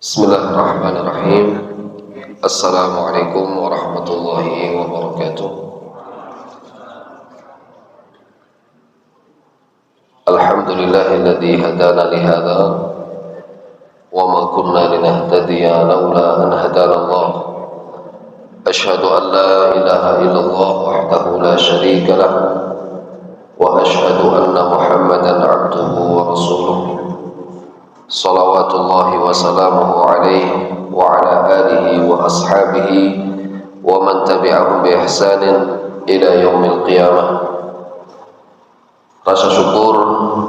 Bismillahirrahmanirrahim. Assalamualaikum warahmatullahi wabarakatuh. Alhamdulillahilladzi hadana lihadza wa ma kunna linahtadiya laula an hadana Allah. Asyhadu an la ilaha illallah wahdahu la syarika lah wa asyhadu anna Muhammadan abduhu wa rasuluh. Salawatullahi wa salamuhu alaihi wa ala alihi wa ashabihi wa man tabi'ahum bi ihsanin ila yaumil qiyamah. Rasa syukur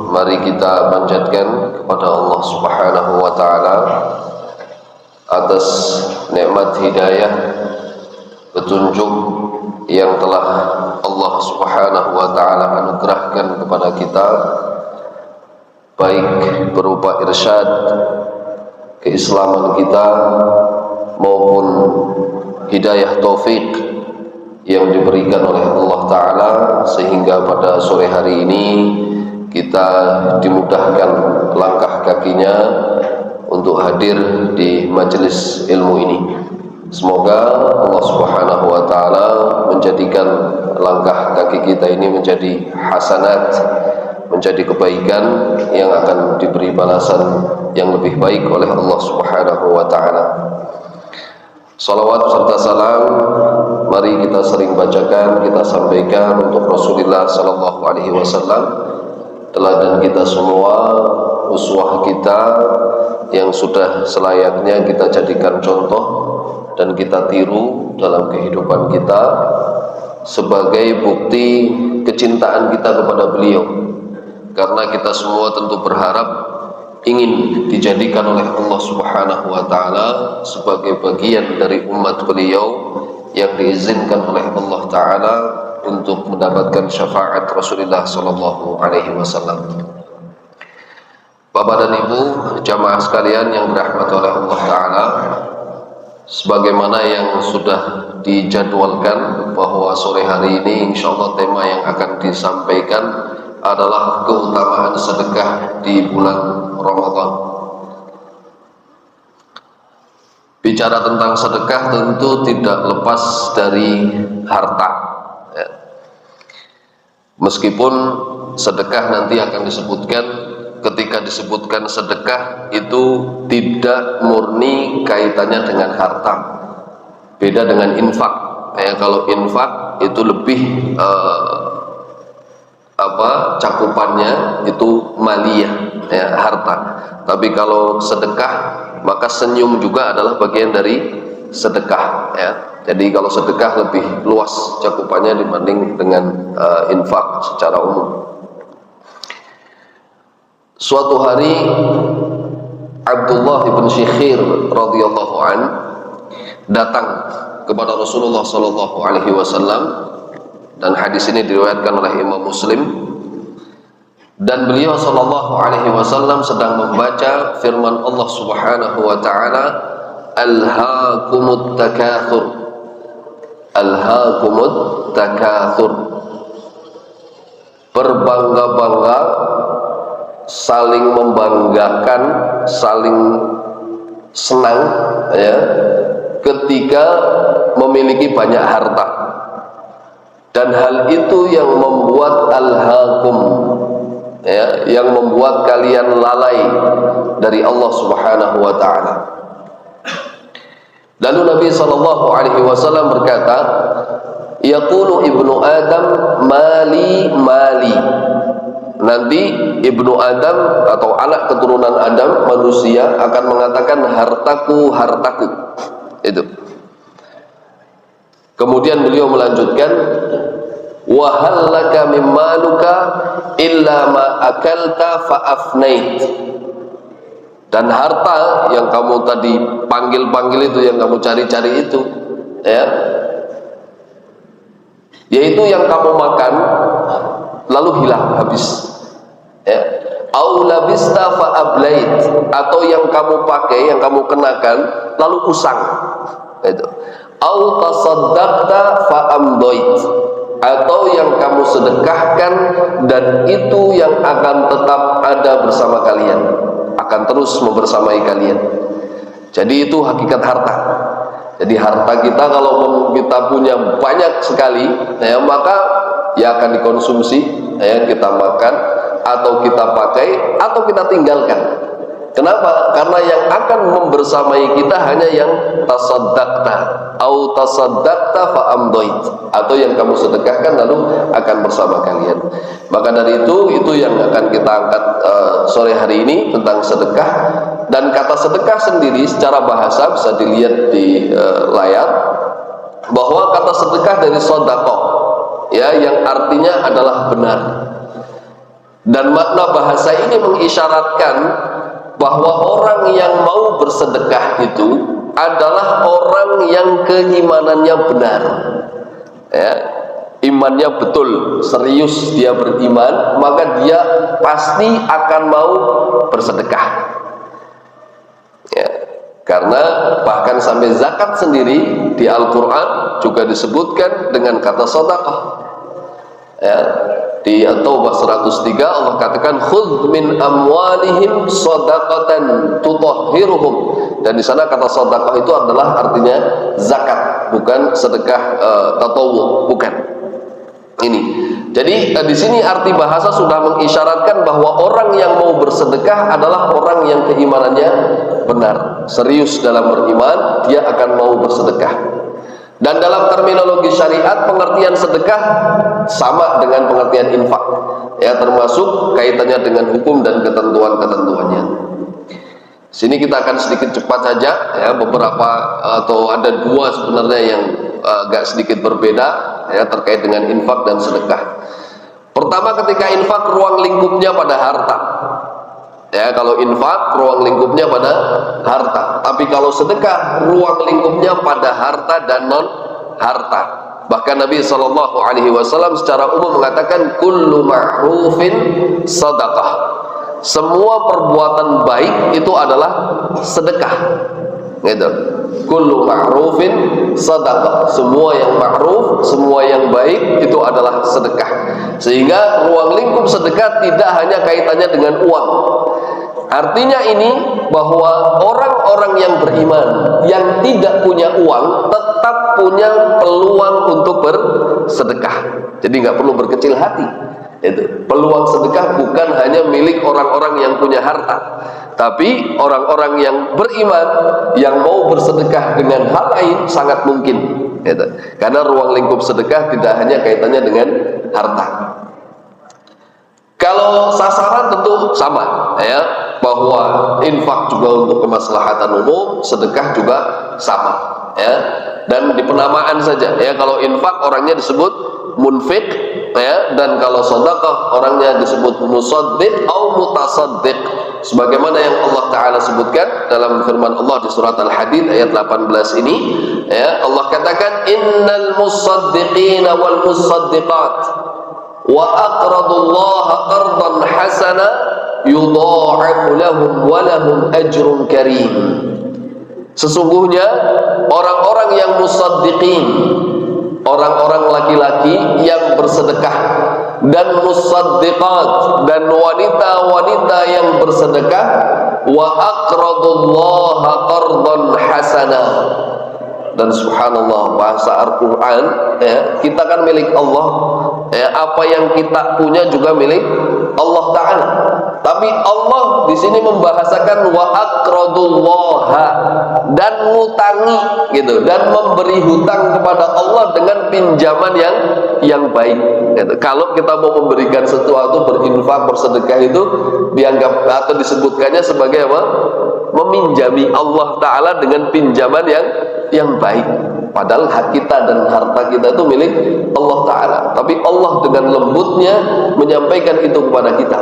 mari kita panjatkan kepada Allah Subhanahu wa taala atas nikmat hidayah petunjuk yang telah Allah Subhanahu wa taala anugerahkan kepada kita, baik berupa irsyad keislaman kita maupun hidayah taufik yang diberikan oleh Allah Ta'ala, sehingga pada sore hari ini kita dimudahkan langkah kakinya untuk hadir di majelis ilmu ini. Semoga Allah Subhanahu wa Ta'ala menjadikan langkah kaki kita ini menjadi hasanat, menjadi kebaikan yang akan diberi balasan yang lebih baik oleh Allah Subhanahu wa taala. Salawat serta salam mari kita sering bacakan, kita sampaikan untuk Rasulullah sallallahu alaihi wasallam, teladan kita semua, uswah kita yang sudah selayaknya kita jadikan contoh dan kita tiru dalam kehidupan kita sebagai bukti kecintaan kita kepada beliau. Karena kita semua tentu berharap ingin dijadikan oleh Allah Subhanahu wa taala sebagai bagian dari umat beliau yang diizinkan oleh Allah taala untuk mendapatkan syafaat Rasulullah sallallahu alaihi wasallam. Bapak dan Ibu jamaah sekalian yang dirahmati oleh Allah taala, sebagaimana yang sudah dijadwalkan bahwa sore hari ini insyaallah tema yang akan disampaikan adalah keutamaan sedekah di bulan Ramadan. Bicara tentang sedekah tentu tidak lepas dari harta, ya. Meskipun sedekah nanti akan disebutkan, ketika disebutkan sedekah itu tidak murni kaitannya dengan harta, beda dengan infak, ya. Kalau infak itu lebih cakupannya itu maliyah, ya, harta. Tapi kalau sedekah maka senyum juga adalah bagian dari sedekah, ya. Jadi kalau sedekah lebih luas cakupannya dibanding dengan infak secara umum. Suatu hari Abdullah bin Syikhir radhiyallahu an datang kepada Rasulullah sallallahu alaihi wasallam, dan hadis ini diriwayatkan oleh Imam Muslim, dan beliau sallallahu alaihi wasallam sedang membaca firman Allah Subhanahu wa taala, alhaakumut takatsur, alhaakumut takatsur, berbangga-bangga, saling membanggakan, saling senang, ya, ketika memiliki banyak harta. Dan hal itu yang membuat alhaakum, ya, yang membuat kalian lalai dari Allah Subhanahu wa taala. Lalu Nabi sallallahu alaihi wasallam berkata, yaqulu ibnu Adam mali mali. Nanti ibnu Adam atau anak keturunan Adam, manusia, akan mengatakan hartaku, hartaku. Itu. Kemudian beliau melanjutkan, wa hal laka mimmaluka illa ma akalta fa afnait. Dan harta yang kamu tadi panggil-panggil itu, yang kamu cari-cari itu, ya, yaitu yang kamu makan lalu hilang, habis, ya. Au labista fa ablait, atau yang kamu pakai, yang kamu kenakan lalu usang, itu. Au tasaddaqta fa amdait, atau yang kamu sedekahkan dan itu yang akan tetap ada bersama kalian, akan terus membersamai kalian. Jadi itu hakikat harta. Jadi harta kita kalau kita punya banyak sekali, ya, maka ya akan dikonsumsi, ya, kita makan atau kita pakai atau kita tinggalkan. Kenapa? Karena yang akan membersamai kita hanya yang tasaddaqta au tasaddaqta fa amdait, atau yang kamu sedekahkan lalu akan bersama kalian. Maka dari itu yang akan kita angkat sore hari ini tentang sedekah. Dan kata sedekah sendiri secara bahasa bisa dilihat di layar, bahwa kata sedekah dari sedekah, ya, yang artinya adalah benar. Dan makna bahasa ini mengisyaratkan bahwa orang yang mau bersedekah itu adalah orang yang keimanannya benar, ya, imannya betul, serius dia beriman, maka dia pasti akan mau bersedekah, ya. Karena bahkan sampai zakat sendiri di Al-Quran juga disebutkan dengan kata sedekah, ya. Di At-Taubah 103 Allah katakan khudh min amwalihim shadaqatan tutahhiruhum, dan di sana kata sedekah itu adalah artinya zakat, bukan sedekah tatawwu, bukan. Ini. Jadi di sini arti bahasa sudah mengisyaratkan bahwa orang yang mau bersedekah adalah orang yang keimanannya benar, serius dalam beriman, dia akan mau bersedekah. Dan dalam terminologi syariat pengertian sedekah sama dengan pengertian infak, ya, termasuk kaitannya dengan hukum dan ketentuan-ketentuannya. Sini kita akan sedikit cepat saja, ya, beberapa atau ada dua sebenarnya yang agak sedikit berbeda, ya, terkait dengan infak dan sedekah. Pertama, ketika infak ruang lingkupnya pada harta. Ya, kalau infak ruang lingkupnya pada harta, tapi kalau sedekah ruang lingkupnya pada harta dan non harta. Bahkan Nabi SAW secara umum mengatakan kullu ma'rufin sedekah. Semua perbuatan baik itu adalah sedekah, gitu. Kullu ma'rufin sedekah. Semua yang ma'ruf, semua yang baik itu adalah sedekah. Sehingga ruang lingkup sedekah tidak hanya kaitannya dengan uang. Artinya ini bahwa orang-orang yang beriman yang tidak punya uang tetap punya peluang untuk bersedekah. Jadi nggak perlu berkecil hati. Itu peluang sedekah bukan hanya milik orang-orang yang punya harta, tapi orang-orang yang beriman yang mau bersedekah dengan hal lain sangat mungkin. Itu. Karena ruang lingkup sedekah tidak hanya kaitannya dengan harta. Kalau sasaran tentu sama, ya, bahwa infak juga untuk kemaslahatan umum, sedekah juga sama, ya. Dan di penamaan saja, ya, kalau infak orangnya disebut munfik, ya, dan kalau sedekah orangnya disebut musaddiq atau mutasaddiq, sebagaimana yang Allah Ta'ala sebutkan dalam firman Allah di surat Al-Hadid ayat 18 ini, ya, Allah katakan innal musaddiqina wal musaddiqat wa aqradullaha qardan hasana yudha'afu lahum wa lahum ajrun karim. Sesungguhnya orang-orang yang musaddiqin, orang-orang laki-laki yang bersedekah, dan musaddiqat, dan wanita-wanita yang bersedekah, wa aqradullaha qardan hasana. Dan subhanallah, bahasa Al-Quran, ya, kita kan milik Allah, ya, apa yang kita punya juga milik Allah Ta'ala. Tapi Allah di sini membahasakan wa aqradullaha, dan ngutangi, gitu, dan memberi hutang kepada Allah dengan pinjaman yang baik, gitu. Kalau kita mau memberikan sesuatu, berinfak, bersedekah, itu dianggap atau disebutkannya sebagai apa? Meminjami Allah Ta'ala dengan pinjaman yang baik. Padahal hak kita dan harta kita itu milik Allah Ta'ala, tapi Allah dengan lembutnya menyampaikan itu kepada kita,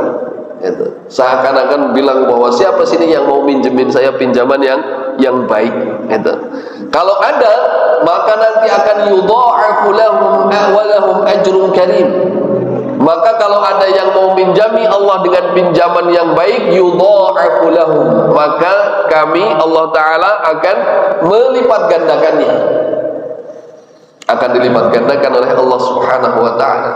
gitu. Seakan-akan bilang bahwa siapa sini yang mau minjemin saya pinjaman yang baik, gitu. Kalau ada, maka nanti akan yudha'afu lahum wa lahum ajrun karim. Maka kalau ada yang mau minjami Allah dengan pinjaman yang baik, yudha'afu lahum, maka kami Allah Ta'ala akan melipat gandakannya, akan dilipat gandakan oleh Allah Subhanahu wa Ta'ala.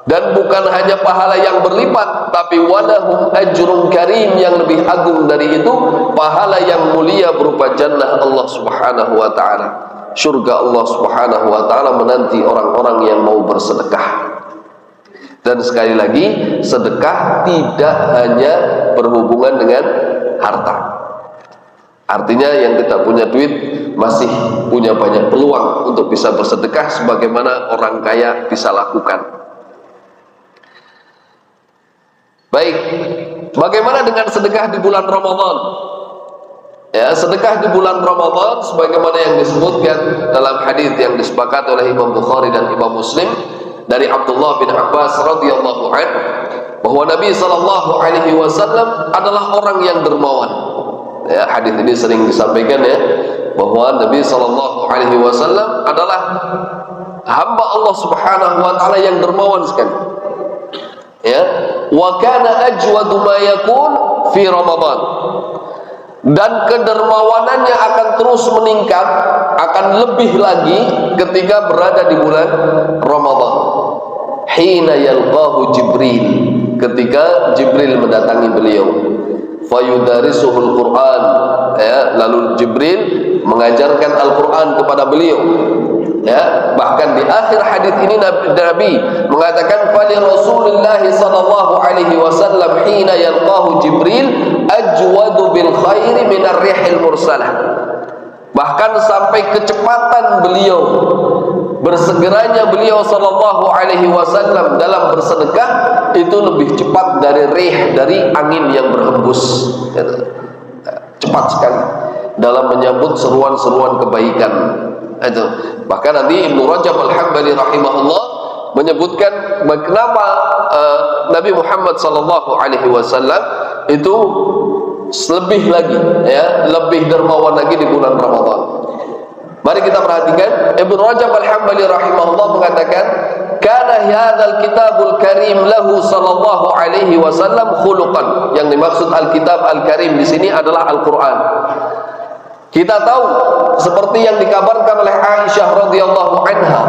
Dan bukan hanya pahala yang berlipat, tapi walahum ajrun karim, yang lebih agung dari itu, pahala yang mulia berupa jannah Allah Subhanahu wa taala. Surga Allah Subhanahu wa taala menanti orang-orang yang mau bersedekah. Dan sekali lagi, sedekah tidak hanya berhubungan dengan harta. Artinya yang tidak punya duit masih punya banyak peluang untuk bisa bersedekah sebagaimana orang kaya bisa lakukan. Baik, bagaimana dengan sedekah di bulan Ramadan? Ya, sedekah di bulan Ramadan sebagaimana yang disebutkan dalam hadis yang disepakati oleh Imam Bukhari dan Imam Muslim dari Abdullah bin Abbas radhiyallahu anhu, bahwa Nabi sallallahu alaihi wasallam adalah orang yang dermawan. Ya, hadis ini sering disampaikan ya, bahwa Nabi sallallahu alaihi wasallam adalah hamba Allah Subhanahu wa taala yang dermawan sekali. Ya, wa kana ajwadu ma yakun fi Ramadan, dan kedermawanannya akan terus meningkat, akan lebih lagi ketika berada di bulan Ramadan. Hina yalqahu Jibril, ketika Jibril mendatangi beliau, fayudarisuhul Quran, ya, lalu Jibril mengajarkan Al-Quran kepada beliau. Ya, bahkan di akhir hadis ini Nabi mengatakan fali Rasulullah sallallahu alaihi wasallam hina yalqahu Jibril ajwadu bil khairi min ar-rihil mursalah. Bahkan sampai kecepatan beliau, bersegeranya beliau sallallahu alaihi wasallam dalam bersedekah itu lebih cepat dari rih, dari angin yang berhembus. Cepat sekali dalam menyambut seruan-seruan kebaikan. Itu. Bahkan nanti Ibnu Rajab Al-Hambali rahimahullah menyebutkan kenapa Nabi Muhammad sallallahu alaihi wasallam itu lebih lagi, ya, lebih dermawan lagi di bulan Ramadan. Mari kita perhatikan, Ibnu Rajab Al-Hambali rahimahullah mengatakan, kana hadzal kitabul karim lahu sallallahu alaihi wasallam khuluqan. Yang dimaksud Al-Kitab Al-Karim di sini adalah Al-Qur'an. Kita tahu seperti yang dikabarkan oleh Aisyah radhiyallahu anha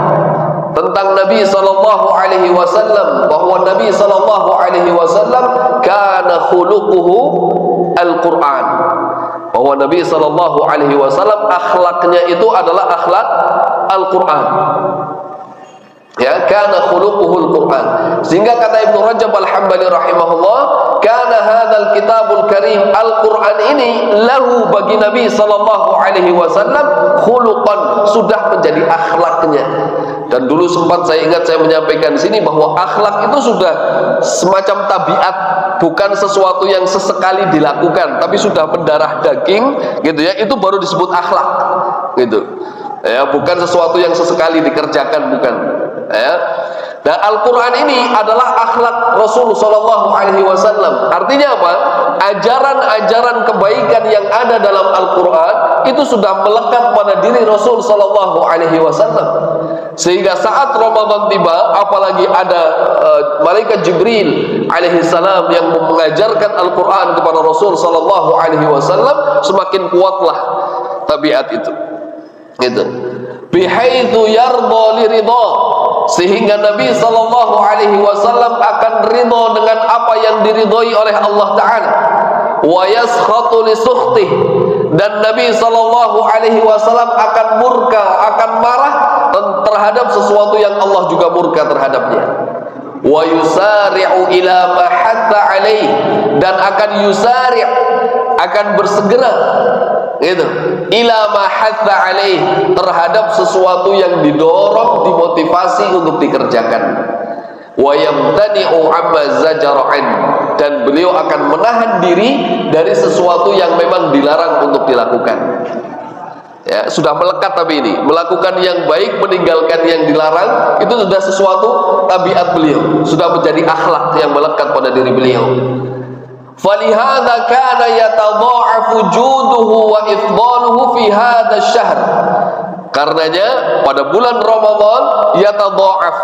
tentang Nabi sallallahu alaihi wasallam, bahwa Nabi sallallahu alaihi wasallam kana khuluquhu al-Qur'an. Bahwa Nabi sallallahu alaihi wasallam akhlaknya itu adalah akhlak Al-Qur'an. Ya, kana khuluquhul Qur'an. Sehingga kata Ibnu Rajab Al-Hambali rahimahullah, kana hadzal kitabul karim, Al-Qur'an ini lahu, bagi Nabi sallallahu alaihi wasallam, khuluqan, sudah menjadi akhlaknya. Dan dulu sempat saya ingat saya menyampaikan di sini bahwa akhlak itu sudah semacam tabiat, bukan sesuatu yang sesekali dilakukan, tapi sudah mendarah daging gitu ya, itu baru disebut akhlak gitu. Ya, bukan sesuatu yang sesekali dikerjakan, bukan. Ya. Dan Al-Quran ini adalah akhlak Rasul sallallahu alaihi wasallam. Artinya apa? Ajaran-ajaran kebaikan yang ada dalam Al-Quran itu sudah melekat pada diri Rasul sallallahu alaihi wasallam. Sehingga saat Ramadan tiba, apalagi ada malaikat Jibril alaihi salam yang mengajarkan Al-Quran kepada Rasul sallallahu alaihi wasallam, semakin kuatlah tabiat itu. Gitu. Bihaitsu yarda li ridha, sehingga Nabi sallallahu alaihi wasallam akan ridha dengan apa yang diridhoi oleh Allah taala, wa yaskhatu li sukhtih, dan Nabi sallallahu alaihi wasallam akan murka, akan marah terhadap sesuatu yang Allah juga murka terhadapnya. Wa yusari'u ila ma hatta alaih, dan akan yusari', akan bersegera gitu, ila ma hatta alaih, terhadap sesuatu yang didorong, dimotivasi untuk dikerjakan. Wa yamtani'u amma zajara'an, dan beliau akan menahan diri dari sesuatu yang memang dilarang untuk dilakukan. Ya, sudah melekat, tapi ini melakukan yang baik, meninggalkan yang dilarang, itu sudah sesuatu tabiat beliau, sudah menjadi akhlak yang melekat pada diri beliau. Falihadza kana yatadha'afu juduhu wa ifdaluhu fi hadzal syahr. Karenanya pada bulan Ramadan yatadha'af,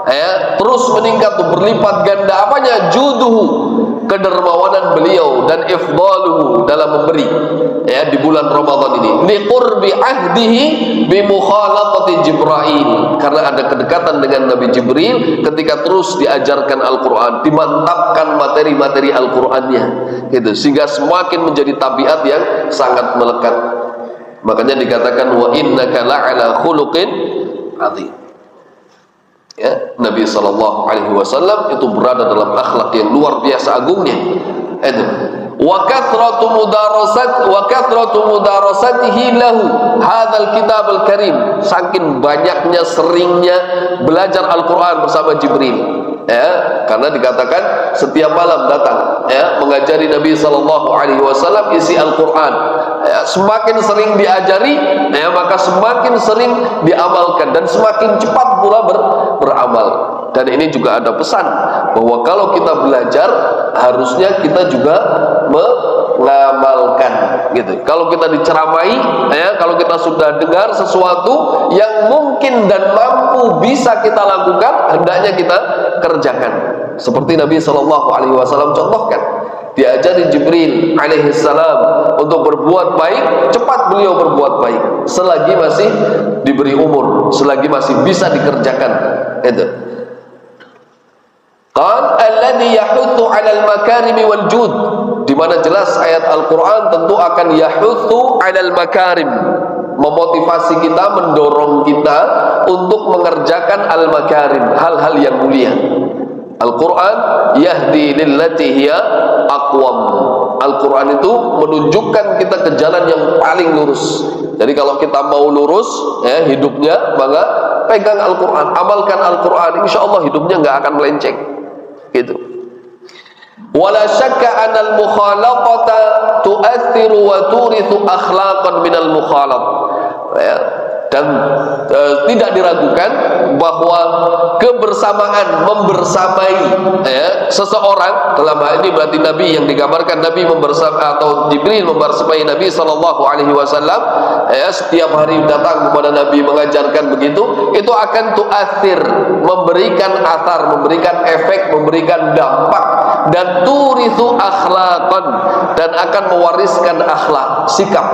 ya, terus meningkat, berlipat ganda apanya? Juduhu, kedermawanan beliau, dan ifdaluhu, dalam memberi, ya di bulan Ramadan ini, liqurbi ahdihi bi mukhalatati Jibril, karena ada kedekatan dengan Nabi Jibril ketika terus diajarkan Al-Qur'an, dimantapkan materi-materi Al-Qur'annya gitu, sehingga semakin menjadi tabiat yang sangat melekat. Makanya dikatakan wa innaka la'ala khuluqin azim. Ya, Nabi sallallahu alaihi wasallam itu berada dalam akhlak yang luar biasa agungnya. Itu wa kathratu mudarasatihi lahu hadzal kitab al-karim, saking banyaknya seringnya belajar Al-Qur'an bersama Jibril, ya, karena dikatakan setiap malam datang, ya, mengajari Nabi sallallahu alaihi wasallam isi Al-Qur'an, ya, semakin sering diajari, ya, maka semakin sering diamalkan dan semakin cepat pula beramal. Dan ini juga ada pesan bahwa kalau kita belajar harusnya kita juga mengamalkan gitu. Kalau kita diceramai, ya, kalau kita sudah dengar sesuatu yang mungkin dan mampu bisa kita lakukan, hendaknya kita kerjakan. Seperti Nabi Shallallahu Alaihi Wasallam contohkan, diajari Jibril alaihissalam untuk berbuat baik, cepat beliau berbuat baik selagi masih diberi umur, selagi masih bisa dikerjakan. Itu. Qal alladhi yahuthu 'alal makarimi wal jud, di mana jelas ayat Al-Qur'an tentu akan yahuthu 'alal makarim, memotivasi kita, mendorong kita untuk mengerjakan al-makarim, hal-hal yang mulia. Al-Qur'an yahdi lillati hiya aqwam. Al-Qur'an itu menunjukkan kita ke jalan yang paling lurus. Jadi kalau kita mau lurus, ya, hidupnya, maka pegang Al-Qur'an, amalkan Al-Qur'an, insyaallah hidupnya nggak akan melenceng. Gitu. Wala syakka anal mukhalaqata tu'athiru wa turithu akhlaqan minal mukhalaq. Ya. Dan tidak diragukan bahwa kebersamaan, membersamai, ya, seseorang, dalam hal ini berarti Nabi yang digambarkan, Nabi atau Jibril membersamai Nabi Sallallahu Alaihi Wasallam, ya, setiap hari datang kepada Nabi mengajarkan begitu, itu akan tu'athir, memberikan athar, memberikan efek, memberikan dampak, dan turithu akhlaqan, dan akan mewariskan akhlak, sikap.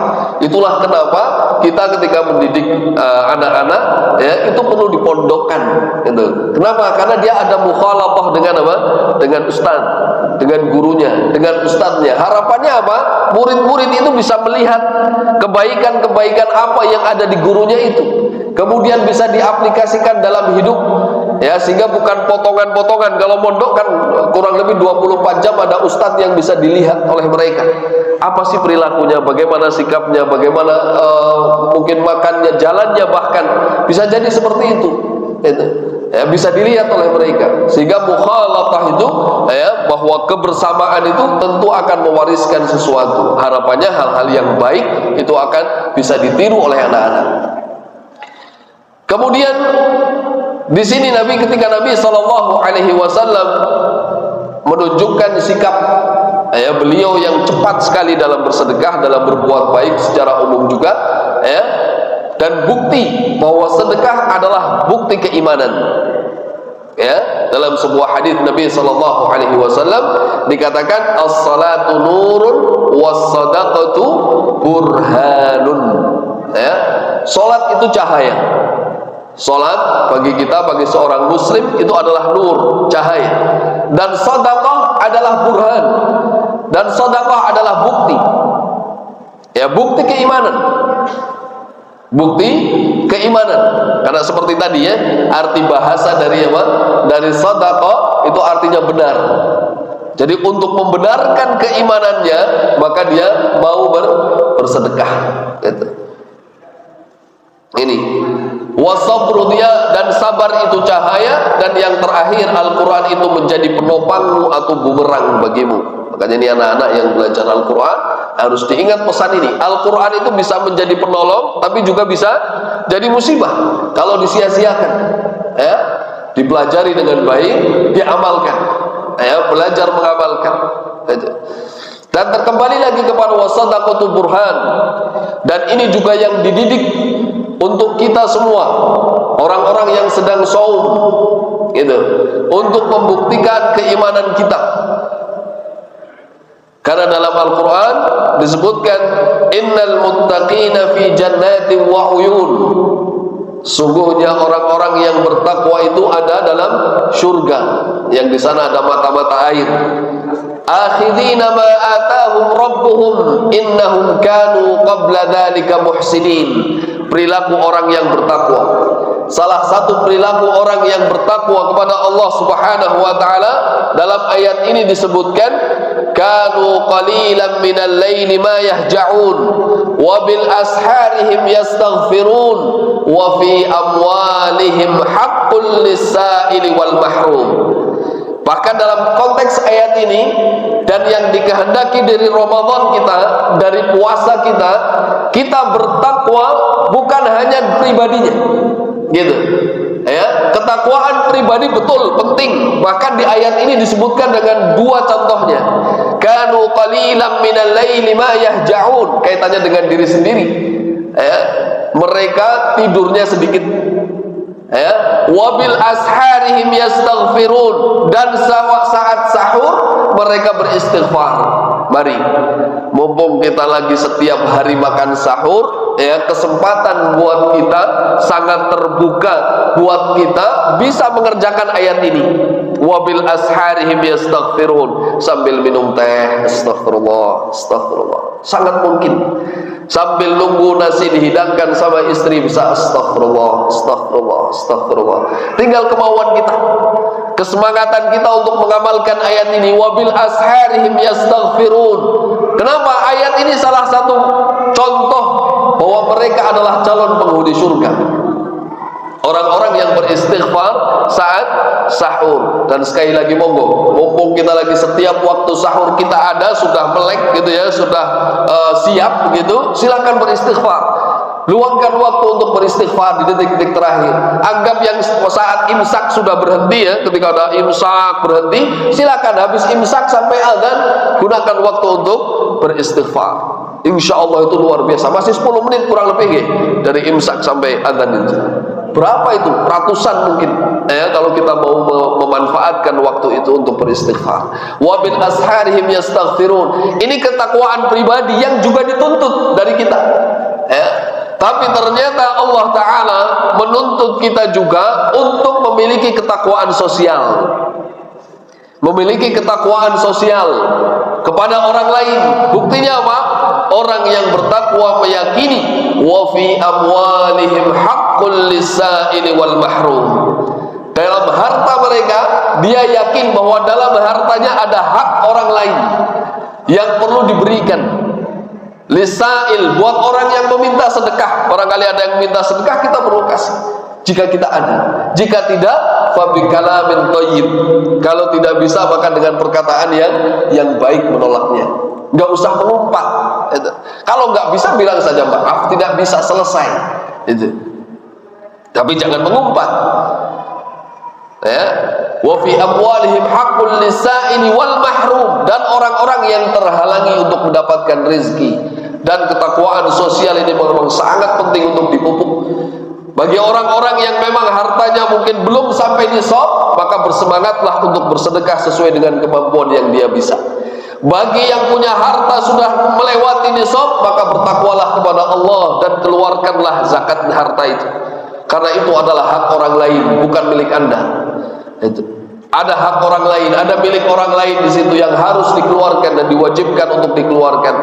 Itulah kenapa kita ketika mendidik anak-anak, ya, itu perlu dipondokkan gitu. Kenapa? Karena dia ada mukhalafah dengan apa? Dengan ustaz, dengan gurunya, dengan ustadznya. Harapannya apa? Murid-murid itu bisa melihat kebaikan-kebaikan apa yang ada di gurunya itu, kemudian bisa diaplikasikan dalam hidup, ya, sehingga bukan potongan-potongan. Kalau mondok kan kurang lebih 24 jam ada ustadz yang bisa dilihat oleh mereka. Apa sih perilakunya, bagaimana sikapnya, bagaimana mungkin makannya, jalannya, bahkan bisa jadi seperti itu, ya, bisa dilihat oleh mereka. Sehingga mukhalatah itu, ya, bahwa kebersamaan itu tentu akan mewariskan sesuatu. Harapannya hal-hal yang baik itu akan bisa ditiru oleh anak-anak. Kemudian di sini ketika Nabi Shallallahu Alaihi Wasallam menunjukkan sikap, ya, beliau yang cepat sekali dalam bersedekah, dalam berbuat baik secara umum juga, ya, dan bukti bahwa sedekah adalah bukti keimanan. Ya, dalam sebuah hadis Nabi Shallallahu Alaihi Wasallam dikatakan as-salatu nurun was-sadaqatu burhanun. Ya, salat itu cahaya. Salat bagi kita, bagi seorang muslim, itu adalah nur, cahaya. Dan sedekah adalah burhan. Dan sedekah adalah bukti. Ya, bukti keimanan. Bukti keimanan. Karena seperti tadi, ya, arti bahasa dari apa? Dari sedekah itu artinya benar. Jadi untuk membenarkan keimanannya, maka dia mau bersedekah. Gitu. Ini wasabru, dia dan sabar itu cahaya, dan yang terakhir Al-Quran itu menjadi penopangmu atau bumerang bagimu. Makanya ini anak-anak yang belajar Al-Quran harus diingat pesan ini. Al-Quran itu bisa menjadi penolong, tapi juga bisa jadi musibah kalau disia-siakan. Ya, dipelajari dengan baik, diamalkan. Ya, belajar mengamalkan. Dan terkembali lagi kepada wasadaqatu burhan. Dan ini juga yang dididik untuk kita semua, orang-orang yang sedang saum, gitu, untuk membuktikan keimanan kita. Karena dalam Al-Quran disebutkan innal muttaqina fi jannatin wa uyun. Sungguhnya orang-orang yang bertakwa itu ada dalam surga, yang di sana ada mata-mata air. Akhidina ma atahum rabbuhum innahum kanu qabla dzalika muhsinin. Perilaku orang yang bertakwa. Salah satu perilaku orang yang bertakwa kepada Allah Subhanahu wa taala dalam ayat ini disebutkan kanu qalilan minal laili ma yahja'un wa bil asharihim yastaghfirun wa fi amwalihim haqqul lis-sa'ili wal mahrum. Bahkan dalam konteks ayat ini dan yang dikehendaki dari Ramadan kita, dari puasa kita, kita bertakwa bukan hanya pribadinya, gitu ya. Ketakwaan pribadi betul penting, bahkan di ayat ini disebutkan dengan dua contohnya. Kanu qalilan minal laili ma yahja'un, kaitannya dengan diri sendiri ya. Mereka tidurnya sedikit ya. Wabil asharihim yastaghfirun, dan saat sahur mereka beristighfar. Mari, mumpung kita lagi setiap hari makan sahur ya, kesempatan buat kita sangat terbuka buat kita bisa mengerjakan ayat ini. Wabil asharihim yastaghfirun, sambil minum teh, astagfirullah, astagfirullah. Sangat mungkin sambil nunggu nasi dihidangkan sama istri bisa astagfirullah, astagfirullah, astagfirullah. Tinggal kemauan kita, kesemangatan kita untuk mengamalkan ayat ini. Wabil asharihim yastaghfirun. Kenapa ayat ini salah satu contoh bahwa mereka adalah calon penghuni surga, orang-orang yang beristighfar saat sahur. Dan sekali lagi monggo, mumpung kita lagi setiap waktu sahur kita ada, sudah melek gitu ya, sudah siap begitu, silakan beristighfar. Luangkan waktu untuk beristighfar di detik-detik terakhir. Anggap yang saat imsak sudah berhenti ya, ketika ada imsak berhenti, silakan habis imsak sampai azan gunakan waktu untuk beristighfar. Insya Allah itu luar biasa. Masih 10 menit kurang lebih ya, dari imsak sampai azan itu. Berapa itu? Ratusan mungkin ya, kalau kita mau memanfaatkan waktu itu untuk beristighfar. Wa bil asharihim yastaghfirun. Ini ketakwaan pribadi yang juga dituntut dari kita ya. Tapi ternyata Allah Ta'ala menuntut kita juga untuk memiliki ketakwaan sosial, memiliki ketakwaan sosial kepada orang lain. Buktinya apa? Orang yang bertakwa meyakini wa fi amwalihim haqqul lis-sa'ili wal mahrum. Dalam harta mereka dia yakin bahwa dalam hartanya ada hak orang lain yang perlu diberikan. Lisail, buat orang yang meminta sedekah. Barangkali ada yang minta sedekah, kita perlu kasih jika kita ada. Jika tidak, fabikalamin thayyib. Kalau tidak bisa, maka dengan perkataan yang baik menolaknya. Nggak usah mengumpat. Kalau nggak bisa, bilang saja maaf, tidak bisa, selesai. Tapi jangan mengumpat. Ya, wa fi amwalihim haqqul lisaili wal mahrum, dan orang-orang yang terhalangi untuk mendapatkan rezeki. Dan ketakwaan sosial ini memang sangat penting untuk dipupuk. Bagi orang-orang yang memang hartanya mungkin belum sampai nisab, maka bersemangatlah untuk bersedekah sesuai dengan kemampuan yang dia bisa. Bagi yang punya harta sudah melewati nisab, maka bertakwalah kepada Allah dan keluarkanlah zakat harta itu. Karena itu adalah hak orang lain, bukan milik Anda. Itu ada hak orang lain, ada milik orang lain di situ yang harus dikeluarkan dan diwajibkan untuk dikeluarkan.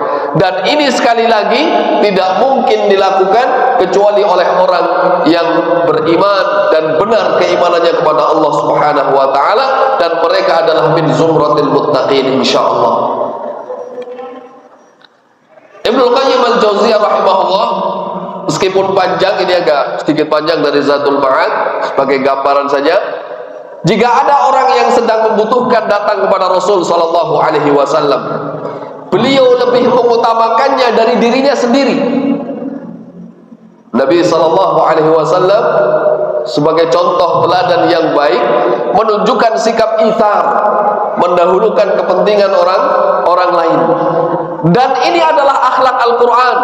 Dan ini sekali lagi tidak mungkin dilakukan kecuali oleh orang yang beriman dan benar keimanannya kepada Allah Subhanahu wa taala, dan mereka adalah min zumratil muttaqin insyaallah. Ibnu Qayyim al-Jauziyah rahimahullah, meskipun panjang, ini agak sedikit panjang dari Zadul Ma'ad, sebagai gambaran saja. Jika ada orang yang sedang membutuhkan datang kepada Rasul sallallahu alaihi wasallam, beliau lebih mengutamakannya dari dirinya sendiri. Nabi sallallahu alaihi wasallam sebagai contoh teladan yang baik menunjukkan sikap itsar, mendahulukan kepentingan orang lain. Dan ini adalah akhlak Al-Qur'an.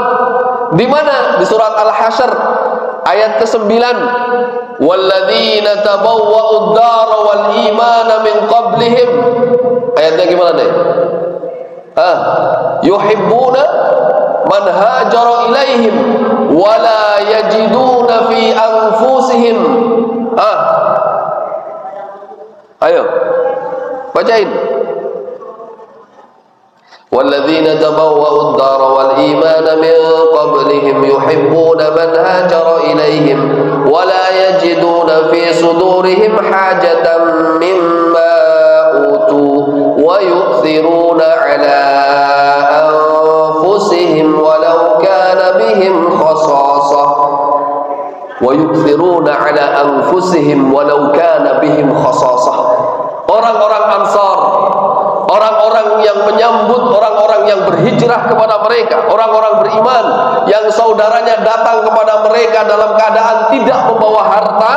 Di mana? Di surat Al-Hasyr ayat ke-9. Walladzina tabawwa'ud dara wal imana min qablihim. Ayatnya gimana deh? yuhibbuna man hajara ilaihim wa la yajiduna fi anfusihim. Ayo bacain. Walladzina tabawwa'ud dara wal imana min qablihim yuhibbuna man hajara ilaihim wa la yajiduna fi sudurihim hajatan mimma utu wa yu'thiruna ala anfusihim walau kana bihim khasasah wa yu'thiruna ala anfusihim walau kana bihim khasasah. Orang-orang Ansar, orang-orang yang menyambut orang-orang yang berhijrah kepada mereka, orang-orang beriman yang saudaranya datang kepada mereka dalam keadaan tidak membawa harta,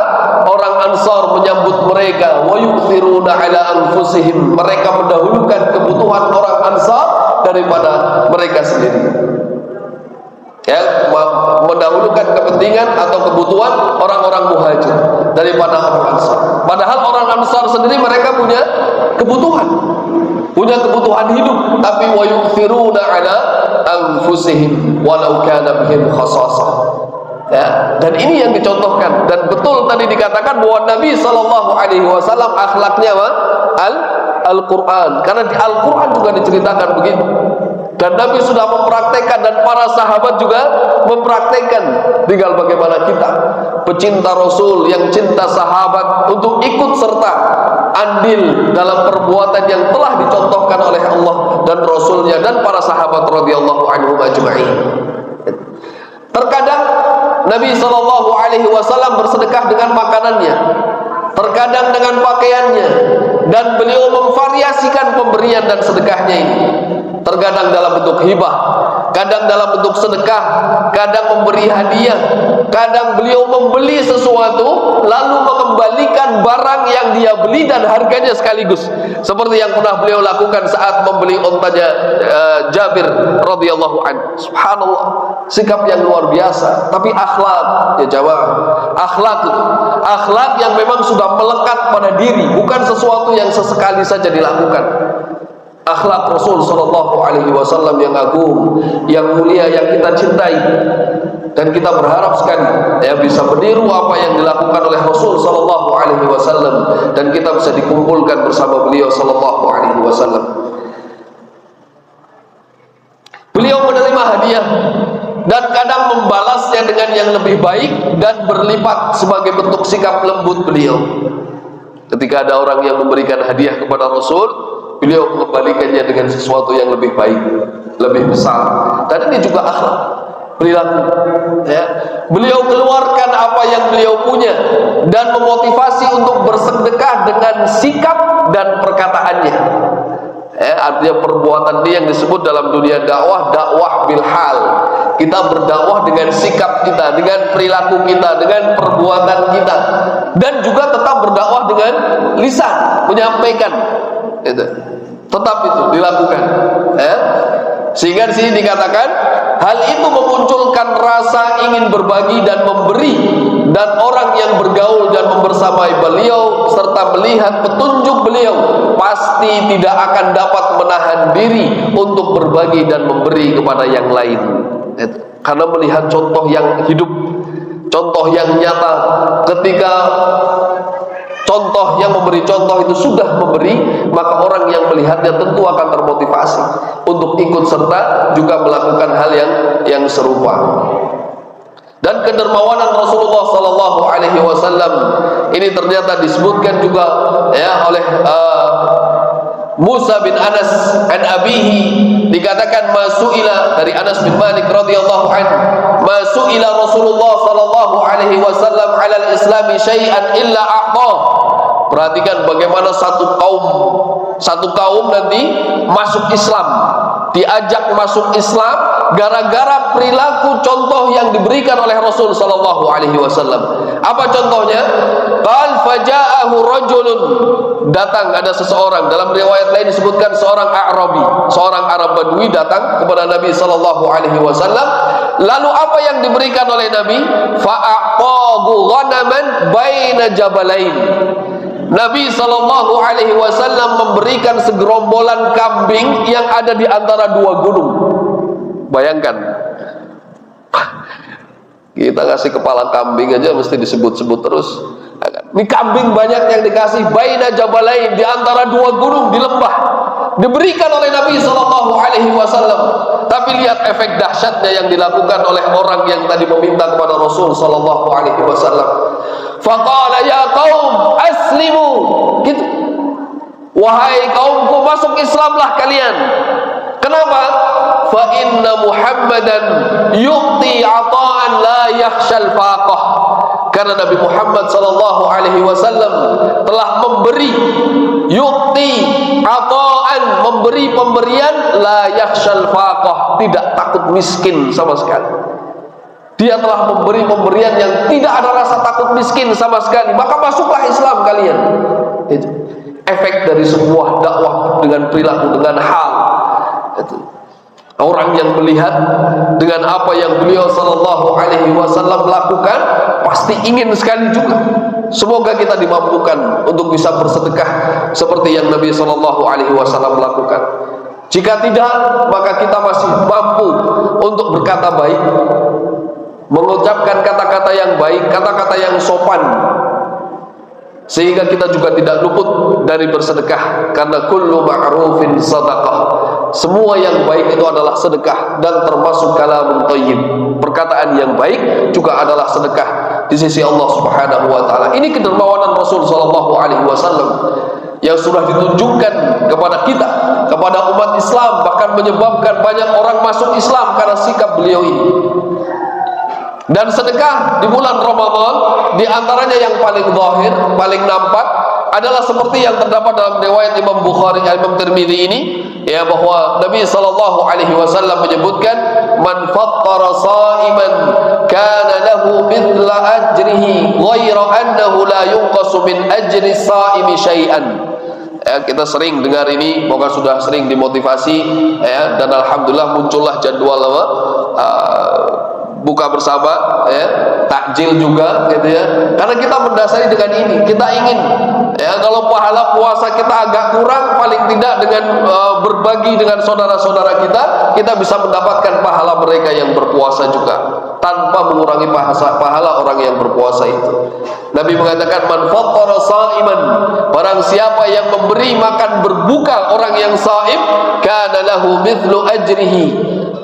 orang Ansar menyambut mereka. Wa yu'thiruna ala anfusihim, mereka mendahulukan kebutuhan orang Ansar daripada mereka sendiri. Ya, mendahulukan kepentingan atau kebutuhan orang-orang muhajir daripada orang Ansar. Padahal orang Ansar sendiri mereka punya kebutuhan hidup, tapi wa yu'thiruna ala anfusihim walau kana bihim khasasah. Ya, dan ini yang dicontohkan, dan betul tadi dikatakan bahwa Nabi SAW akhlaknya Al-Quran, karena di Al-Quran juga diceritakan begitu. Dan Nabi sudah mempraktekkan, dan para sahabat juga mempraktekkan. Tinggal bagaimana kita, pecinta Rasul yang cinta sahabat, untuk ikut serta andil dalam perbuatan yang telah dicontohkan oleh Allah dan Rasulnya dan para sahabat radhiyallahu anhum ajma'in. Terkadang Nabi SAW bersedekah dengan makanannya, terkadang dengan pakaiannya, dan beliau memvariasikan pemberian dan sedekahnya ini. Terkadang dalam bentuk hibah, kadang dalam bentuk sedekah, kadang memberi hadiah, kadang beliau membeli sesuatu lalu mengembalikan barang yang dia beli dan harganya sekaligus, seperti yang pernah beliau lakukan saat membeli ontanya Jabir radhiyallahu anhu. Subhanallah, sikap yang luar biasa. Tapi akhlak, ya jamaah, akhlak itu akhlak yang memang sudah melekat pada diri, bukan sesuatu yang sesekali saja dilakukan. Akhlak Rasul Sallallahu Alaihi Wasallam yang agung, yang mulia, yang kita cintai, dan kita berharap sekali ya bisa meniru apa yang dilakukan oleh Rasul Sallallahu Alaihi Wasallam, dan kita bisa dikumpulkan bersama beliau Sallallahu Alaihi Wasallam. Beliau menerima hadiah dan kadang membalasnya dengan yang lebih baik dan berlipat sebagai bentuk sikap lembut beliau. Ketika ada orang yang memberikan hadiah kepada Rasul, beliau mengembalikannya dengan sesuatu yang lebih baik, lebih besar. Dan ini juga akhlak, perilaku. Ya. Beliau keluarkan apa yang beliau punya dan memotivasi untuk bersedekah dengan sikap dan perkataannya. Artinya perbuatan dia yang disebut dalam dunia dakwah, dakwah bilhal. Kita berdakwah dengan sikap kita, dengan perilaku kita, dengan perbuatan kita, dan juga tetap berdakwah dengan lisan, menyampaikan. Itu tetap itu dilakukan. Sehingga di sini dikatakan hal itu memunculkan rasa ingin berbagi dan memberi, dan orang yang bergaul dan membersamai beliau serta melihat petunjuk beliau pasti tidak akan dapat menahan diri untuk berbagi dan memberi kepada yang lain. Karena melihat contoh yang hidup, contoh yang nyata. Ketika contoh yang memberi contoh itu sudah memberi, maka orang yang melihatnya tentu akan termotivasi untuk ikut serta juga melakukan hal yang serupa. Dan kedermawanan Rasulullah Sallallahu Alaihi Wasallam ini ternyata disebutkan juga ya oleh Musa bin Anas an abihi, dikatakan masuila dari Anas bin Malik radhiyallahu anhu, masuila Rasulullah Sallallahu Alaihi Wasallam ala al-islami syai'an illa a'tah. Perhatikan bagaimana satu kaum nanti masuk Islam, diajak masuk Islam gara-gara perilaku contoh yang diberikan oleh Rasul Sallallahu Alaihi Wasallam. Apa contohnya? Qal faja'ahu rajulun, datang ada seseorang, dalam riwayat lain disebutkan seorang A'rabi, seorang Arab Badui datang kepada Nabi Sallallahu Alaihi Wasallam. Lalu apa yang diberikan oleh Nabi? Fa'aqahu ghanaman baina jabalain. Nabi Shallallahu Alaihi Wasallam memberikan segerombolan kambing yang ada di antara dua gunung. Bayangkan, kita ngasih kepala kambing aja mesti disebut-sebut terus. Ini kambing banyak yang dikasih baina jabalain, di antara dua gunung di lembah, diberikan oleh Nabi Shallallahu Alaihi Wasallam. Tapi lihat efek dahsyatnya yang dilakukan oleh orang yang tadi meminta kepada Rasul Shallallahu Alaihi Wasallam. Faqala ya qaum aslimu, gitu. Wahai kaumku, masuk Islamlah kalian. Kenapa? Fa inna Muhammadan yu'ti ata'an la yakhshal faqah. Karena Nabi Muhammad sallallahu alaihi wasallam telah memberi, yu'ti ata'an, memberi pemberian la yakhshal faqah, tidak takut miskin sama sekali. Dia telah memberi pemberian yang tidak ada rasa takut miskin sama sekali. Maka masuklah Islam kalian. Itu efek dari sebuah dakwah dengan perilaku, dengan hal. Itu orang yang melihat dengan apa yang beliau sallallahu alaihi wasallam lakukan pasti ingin sekali juga. Semoga kita dimampukan untuk bisa bersedekah seperti yang Nabi sallallahu alaihi wasallam lakukan. Jika tidak, maka kita masih mampu untuk berkata baik, mengucapkan kata-kata yang baik, kata-kata yang sopan, sehingga kita juga tidak luput dari bersedekah. Karena kullu ma'rufin sadaqah, semua yang baik itu adalah sedekah, dan termasuk kalamun thayyib, perkataan yang baik juga adalah sedekah di sisi Allah Subhanahu wa taala. Ini kedermawanan Rasul sallallahu alaihi wasallam yang sudah ditunjukkan kepada kita, kepada umat Islam, bahkan menyebabkan banyak orang masuk Islam karena sikap beliau ini. Dan sedekah di bulan Ramadan, di antaranya yang paling zahir, paling nampak adalah seperti yang terdapat dalam riwayat Imam Bukhari, Imam Tirmidzi ini, ya, bahwa Nabi sallallahu alaihi wasallam menyebutkan, man fattara sha'iman kana lahu mithla ajrihi ghaira annahu la yunqasu min ajri sha'imi syai'an. Ya, kita sering dengar ini, moga sudah sering dimotivasi, ya, dan alhamdulillah muncullah jadwal buka bersama, ya, takjil juga, gitu ya. Karena kita mendasari dengan ini, kita ingin, ya, kalau pahala puasa kita agak kurang, paling tidak dengan berbagi dengan saudara-saudara kita bisa mendapatkan pahala mereka yang berpuasa juga, tanpa mengurangi pahala orang yang berpuasa itu. Nabi mengatakan, man fattara sha'iman, barang siapa yang memberi makan berbuka orang yang shaim, kana lahu mithlu ajrihi,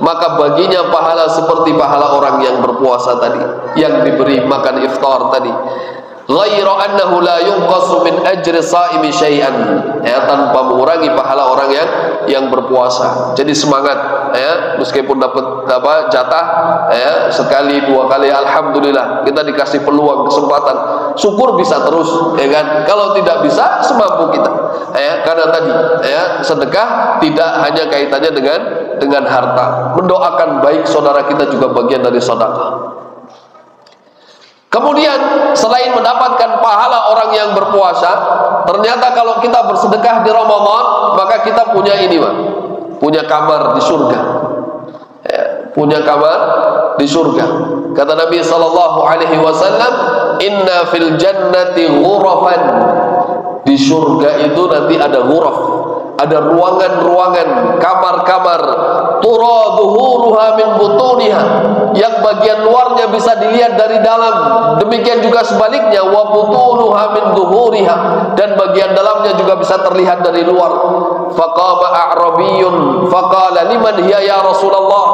maka baginya pahala seperti pahala orang yang berpuasa tadi, yang diberi makan iftar tadi. Ghaira annahu la yunqasu min ajri sha'imi syai'an, ya, tanpa mengurangi pahala orang yang berpuasa. Jadi semangat, ya, meskipun dapat jatah, ya, sekali dua kali, alhamdulillah, kita dikasih peluang, kesempatan, syukur bisa terus, ya kan. Kalau tidak bisa, semampu kita, ya, karena tadi, ya, sedekah tidak hanya kaitannya dengan harta. Mendoakan baik saudara kita juga bagian dari sedekah. Kemudian selain mendapatkan pahala orang yang berpuasa, ternyata kalau kita bersedekah di Ramadan, maka kita punya ini, Pak, punya kamar di surga, ya, punya kamar di surga. Kata Nabi sallallahu alaihi wasallam, inna fil jannati ghurafan, di surga itu nanti ada ghuraf, ada ruangan-ruangan, kamar-kamar, tura dhuhuruha min butuniha, yang bagian luarnya bisa dilihat dari dalam, demikian juga sebaliknya, wa butunuha min dhuhuriha, dan bagian dalamnya juga bisa terlihat dari luar. Faqama a'rabiyyun faqala liman hiya ya Rasulullah,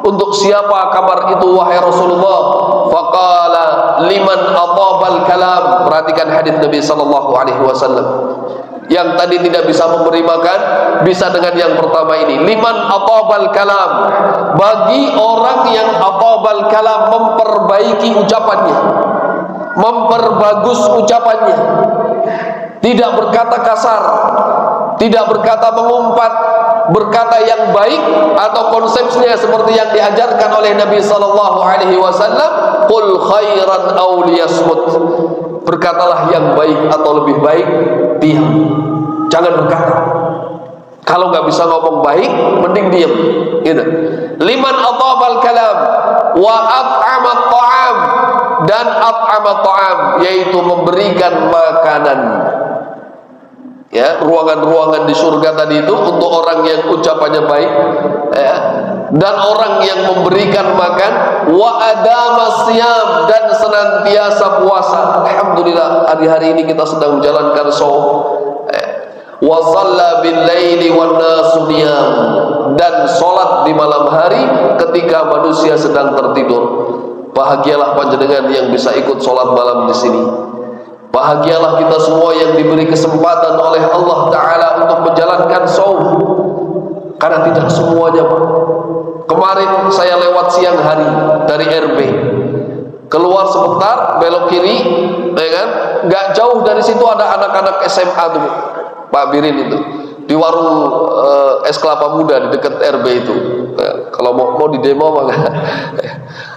untuk siapa kamar itu wahai Rasulullah? Faqala liman atabal kalam. Perhatikan hadis Nabi sallallahu alaihi wasallam. Yang tadi tidak bisa memberi makan, bisa dengan yang pertama ini, liman atabal kalam, bagi orang yang atabal kalam, memperbaiki ucapannya, memperbagus ucapannya, tidak berkata kasar, tidak berkata mengumpat, berkata yang baik, atau konsepnya seperti yang diajarkan oleh Nabi sallallahu alaihi wasallam, qul khairan aw liyasmut, berkatalah yang baik atau lebih baik diam, jangan berkata. Kalau nggak bisa ngomong baik, mending diam, gitu. Liman atabal kalam wa at'amat ta'am, dan at'amat ta'am, yaitu memberikan makanan. Ya, ruangan-ruangan di surga tadi itu untuk orang yang ucapannya baik, ya, dan orang yang memberikan makan, wa adama siyam, dan senantiasa puasa. Alhamdulillah hari-hari ini kita sedang menjalankan shaum, wa shalla bil laili wan nasu niyam, dan salat di malam hari ketika manusia sedang tertidur. Bahagialah panjenengan yang bisa ikut salat malam di sini. Bahagialah kita semua yang diberi kesempatan oleh Allah Ta'ala untuk menjalankan saum. Karena tidak semuanya, Pak. Kemarin saya lewat siang hari dari RB, keluar sebentar, belok kiri, ya kan? Nggak jauh dari situ ada anak-anak SMA tuh, Pak Birin itu, di warung es kelapa muda di dekat RB itu. Kalau mau di demo mah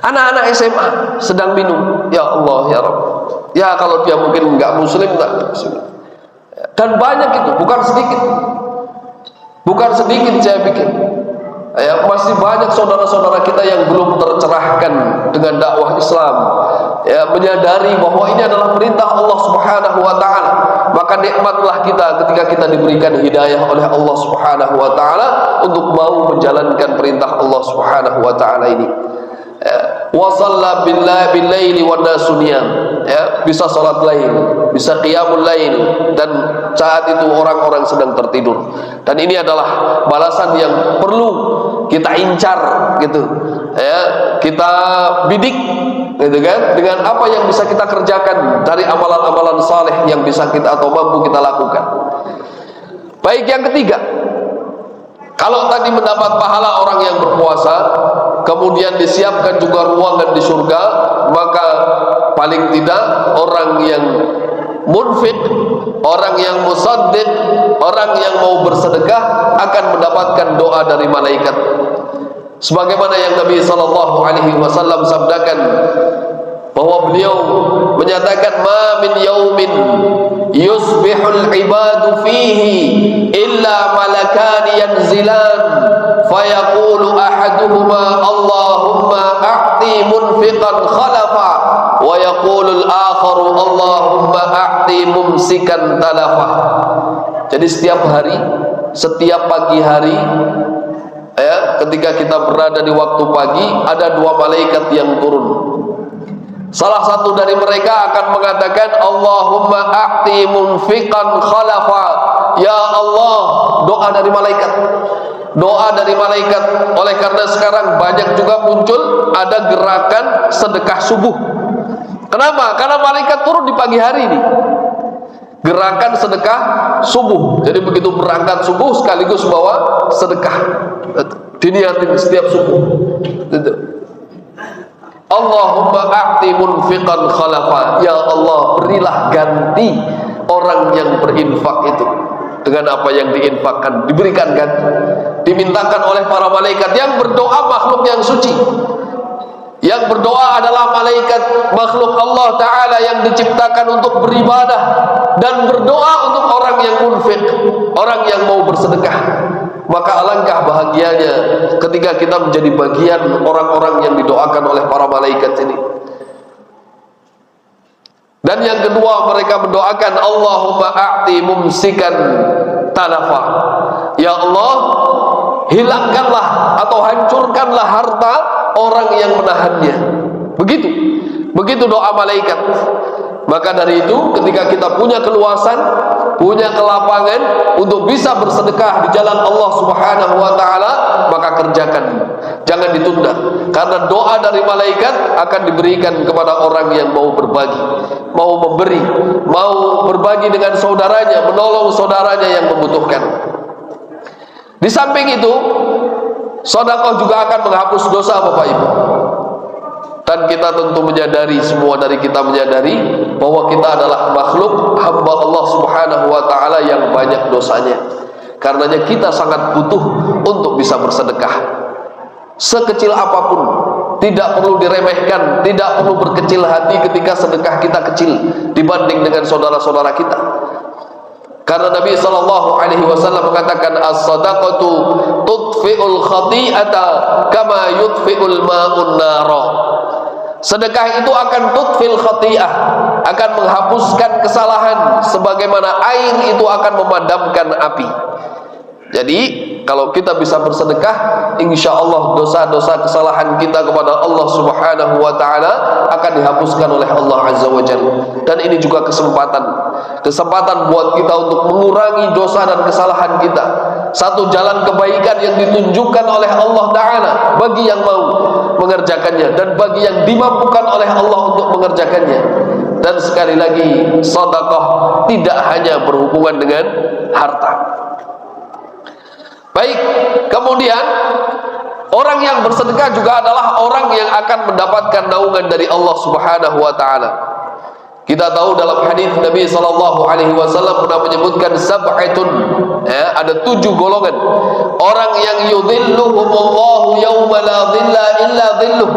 anak-anak SMA sedang minum. Ya Allah, ya Rabb. Ya kalau dia mungkin nggak muslim, dan banyak itu, bukan sedikit, saya pikir. Ya, masih banyak saudara-saudara kita yang belum tercerahkan dengan dakwah Islam, ya, menyadari bahwa ini adalah perintah Allah Subhanahu wa Ta'ala. Maka nikmatlah kita ketika kita diberikan hidayah oleh Allah Subhanahu wa Ta'ala untuk mau menjalankan perintah Allah Subhanahu wa Ta'ala ini. Wa shalla bil laili wan nasu niyam, ya, bisa salat lail, bisa qiyamul lail, dan saat itu orang-orang sedang tertidur. Dan ini adalah balasan yang perlu kita incar gitu, ya, kita bidik gitu kan, dengan apa yang bisa kita kerjakan dari amalan-amalan saleh yang bisa kita atau mampu kita lakukan. Baik, yang ketiga, kalau tadi mendapat pahala orang yang berpuasa, kemudian disiapkan juga ruangan di surga, maka paling tidak orang yang munfik, orang yang musaddiq, orang yang mau bersedekah akan mendapatkan doa dari malaikat. Sebagaimana yang Nabi SAW sabdakan, bahwa beliau menyatakan, ma min yaumin yusbihul ibadu fihi illa malakani yanzilan fayaqulu ahaduhuma Allahumma a'ti munfiqan khalafa wa yaqulu al-akharu Allahumma a'ti mumsikan talafa. Jadi setiap hari, setiap pagi hari, ya, ketika kita berada di waktu pagi, ada dua malaikat yang turun. Salah satu dari mereka akan mengatakan, Allahumma a'ti munfiqan khalafa. Ya Allah, doa dari malaikat, doa dari malaikat. Oleh karena sekarang banyak juga muncul ada gerakan sedekah subuh. Kenapa? Karena malaikat turun di pagi hari ini. Gerakan sedekah subuh. Jadi begitu berangkat subuh sekaligus bawa sedekah, diniatin setiap subuh. Allahumma a'ti munfiqan khalafa. Ya Allah, berilah ganti orang yang berinfak itu dengan apa yang diinfakkan, diberikan ganti. Dimintakan oleh para malaikat yang berdoa, makhluk yang suci. Yang berdoa adalah malaikat makhluk Allah Ta'ala yang diciptakan untuk beribadah, dan berdoa untuk orang yang munfiq, orang yang mau bersedekah. Maka alangkah bahagianya ketika kita menjadi bagian orang-orang yang didoakan oleh para malaikat ini. Dan yang kedua, mereka mendoakan, Allahumma a'ti mumsikan talafa. Ya Allah, hilangkanlah atau hancurkanlah harta orang yang menahannya. Begitu doa malaikat. Maka dari itu, ketika kita punya keluasan, punya kelapangan untuk bisa bersedekah di jalan Allah Subhanahu wa Ta'ala, maka kerjakan, jangan ditunda. Karena doa dari malaikat akan diberikan kepada orang yang mau berbagi, mau memberi, mau berbagi dengan saudaranya, menolong saudaranya yang membutuhkan. Di samping itu, sedekah juga akan menghapus dosa, Bapak Ibu. Dan kita tentu menyadari, semua dari kita menyadari bahwa kita adalah makhluk hamba Allah Subhanahu wa Ta'ala yang banyak dosanya. Karenanya kita sangat butuh untuk bisa bersedekah. Sekecil apapun, tidak perlu diremehkan, tidak perlu berkecil hati ketika sedekah kita kecil dibanding dengan saudara-saudara kita. Karena Nabi SAW mengatakan, as-sadaqatu tudfi'ul khati'ata kama yudfi'ul ma'un nara. Sedekah itu akan tutfil khati'ah, akan menghapuskan kesalahan, sebagaimana air itu akan memadamkan api. Jadi kalau kita bisa bersedekah, insya Allah dosa-dosa kesalahan kita kepada Allah Subhanahu wa Ta'ala akan dihapuskan oleh Allah Azza wa Jalla. Dan ini juga kesempatan buat kita untuk mengurangi dosa dan kesalahan kita. Satu jalan kebaikan yang ditunjukkan oleh Allah Ta'ala bagi yang mau mengerjakannya dan bagi yang dimampukan oleh Allah untuk mengerjakannya. Dan sekali lagi, sedekah tidak hanya berhubungan dengan harta. Baik, kemudian orang yang bersedekah juga adalah orang yang akan mendapatkan naungan dari Allah Subhanahu wa Ta'ala. Kita tahu dalam hadis Nabi sallallahu alaihi wasallam pernah menyebutkan sab'atun, ya, ada 7 golongan orang yang yudhilluhumullahu yauma la dhilla illa dhilluh,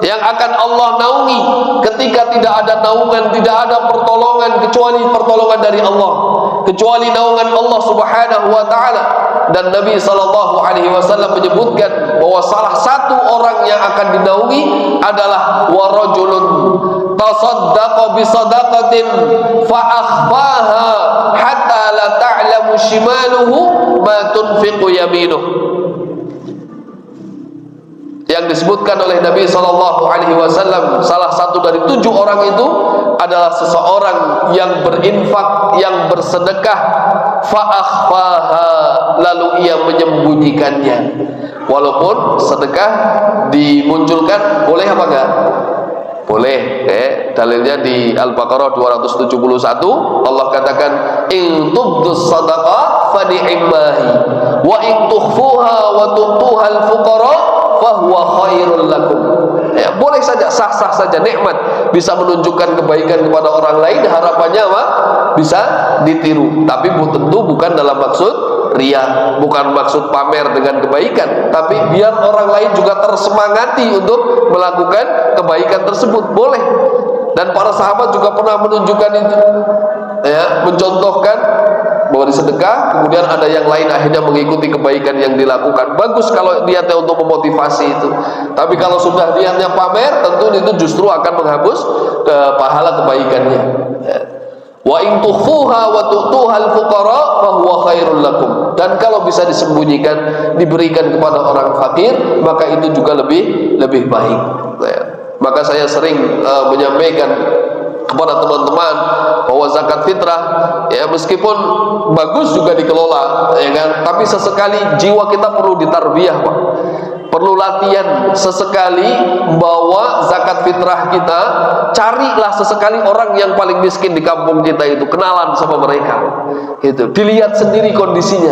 yang akan Allah naungi ketika tidak ada naungan, tidak ada pertolongan kecuali pertolongan dari Allah, kecuali naungan Allah Subhanahu wa Ta'ala. Dan Nabi sallallahu alaihi wasallam menyebutkan bahwa salah satu orang yang akan dinaungi adalah warajulun tasaddaqa bi sadaqatin fa akhfaha hatta la ta'lamu shimaluhu ma tunfiqu yaminuh. Yang disebutkan oleh Nabi sallallahu alaihi wasallam, salah satu dari 7 orang itu adalah seseorang yang berinfak, yang bersedekah, fa akhfaha, lalu ia menyembunyikannya. Walaupun sedekah dimunculkan, boleh apa enggak? Boleh. Dalilnya di Al-Baqarah 271, Allah katakan in tubdus sadaqah fa ni'mahi wa in tukhfuha wa tu'tuha al-fuqara fa huwa khairul lakum. Ya, boleh saja, sah-sah saja, nikmat, bisa menunjukkan kebaikan kepada orang lain, harapannya apa? Bisa ditiru. Tapi tentu bukan dalam maksud riya, bukan maksud pamer dengan kebaikan, tapi biar orang lain juga tersemangati untuk melakukan kebaikan tersebut, boleh. Dan para sahabat juga pernah menunjukkan itu, ya, mencontohkan bahwa sedekah, kemudian ada yang lain akhirnya mengikuti kebaikan yang dilakukan. Bagus kalau niatnya untuk memotivasi itu. Tapi kalau sudah niatnya pamer, tentu itu justru akan menghapus pahala kebaikannya. Wa in tukhfuha wa tu'tuha al-fuqara fa huwa khairul lakum. Dan kalau bisa disembunyikan, diberikan kepada orang fakir, maka itu juga lebih baik. Maka saya sering menyampaikan kepada teman-teman bahwa zakat fitrah, ya, meskipun bagus juga dikelola, ya kan, tapi sesekali jiwa kita perlu ditarbiyah, Pak. Perlu latihan sesekali bawa zakat fitrah kita. Carilah sesekali orang yang paling miskin di kampung kita itu, kenalan sama mereka, gitu. Dilihat sendiri kondisinya,